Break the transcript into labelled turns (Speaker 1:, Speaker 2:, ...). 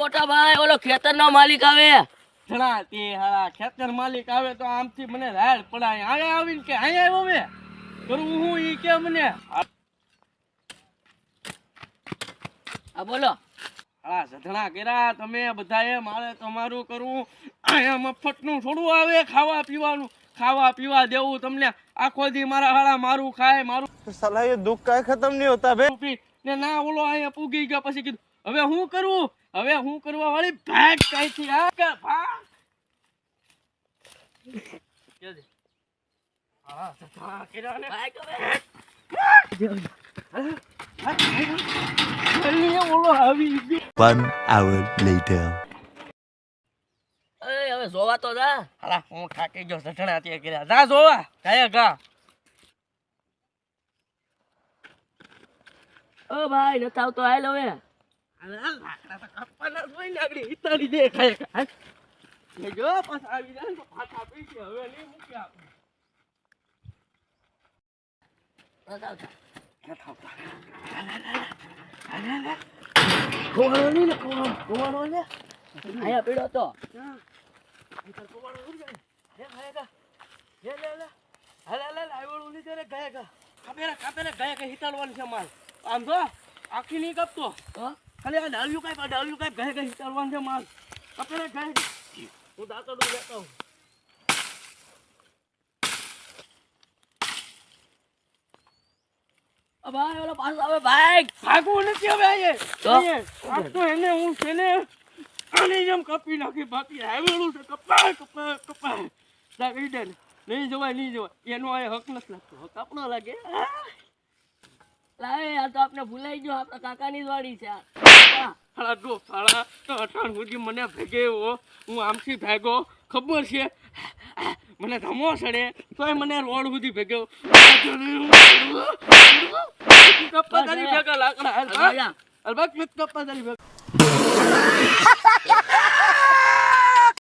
Speaker 1: મોટા ભાઈ ઓલો ખેતરનો માલિક આવે.
Speaker 2: ઘણા તે હારા ખેતર માલિક આવે તો આમથી મને રાડ પડાય. અહીંયા આવીને કે અહીંયા આવ્યો મે કરવું હું ઈ કે મને.
Speaker 1: હા બોલો.
Speaker 2: હાલા સધણા કર્યા તમે બધાએ, મારે તમારું કરવું. અહીંયા મફતનું થોડું આવે ખાવા પીવાનું. ખાવા પીવા દેવું તમને આખો દી મારા હાડા મારું ખાય મારું.
Speaker 3: साला ये दुख का खत्म नहीं होता बे.
Speaker 2: ને ના ઓલો અહીંયા પૂગી ગયા પછી કીધું હવે હું કરું, હવે હું કરવા વાળી ભાગ કાઈથી આ કે ભાગ કેજે. હા સધણા કર્યા ને
Speaker 1: ભાઈ તમે.
Speaker 2: ઓલો આવી ગયો.
Speaker 4: 1 hour later.
Speaker 1: એ હવે જોવા તો જા.
Speaker 2: હાલા હું થાકી ગયો સધણા તે કર્યા. જા જોવા જાય ગા.
Speaker 1: ઓ ભાઈ નથી આવતો હાલ હવે.
Speaker 2: લાકડા તો કાપવાના જ હોય ને આગળ હિતાડી દે ખાય ખાય. એ જો પાછા આવી જાય ને તો પાછા પીશે. હવે નહીં મૂકે આપણે.
Speaker 1: નથી આવતા.
Speaker 2: નથી આવતા. ખોવાડો નહીં ને ખોવાડો ને.
Speaker 1: અહીંયા પીડો તો.
Speaker 2: ખોવાડો નહીં જાય. હે ખાય લે લે લે. હાલે લે આવ્યો લીધે રે ગયા ગયા. કાપે રે ગયા ગયા હિતાડવાનું છે માલ. આમ જો આખી નહીં કાપતો.
Speaker 1: તો
Speaker 2: ખાલી આ ડાળિયું કાપ ગયા ગયા હિતાડવાનું છે માલ. કાપે રે ગયા. હું દાંતડું લેતો હું.
Speaker 1: ભાઈ ઓલો પાછો આવે ભાઈ.
Speaker 2: ભાગવું નથી હવે
Speaker 1: તો?
Speaker 2: આ તો એને હું છે ને આની જેમ કાપી નાખી. બાકી આવેલું છે કપાય લાગી દે ને. નહીં જવાય એનો આ હક નથી લાગતો. હક આપણો લાગે.
Speaker 1: લાવે આ તો આપણે ભૂલાઈ ગયો, આપણા કાકાની જ વાડી છે આ.
Speaker 2: હાલા ડો ફાળા તો અટાણ સુધી મને ભેગેવો. હું આમથી ભાગ્યો ખબર છે મને ધમો સડે તોય મને રોડ સુધી ભેગ્યો. કપ્પા તારી ભેગા લાકડા
Speaker 1: જા.
Speaker 2: અલબત્ત કપ્પા તારી ભેગા.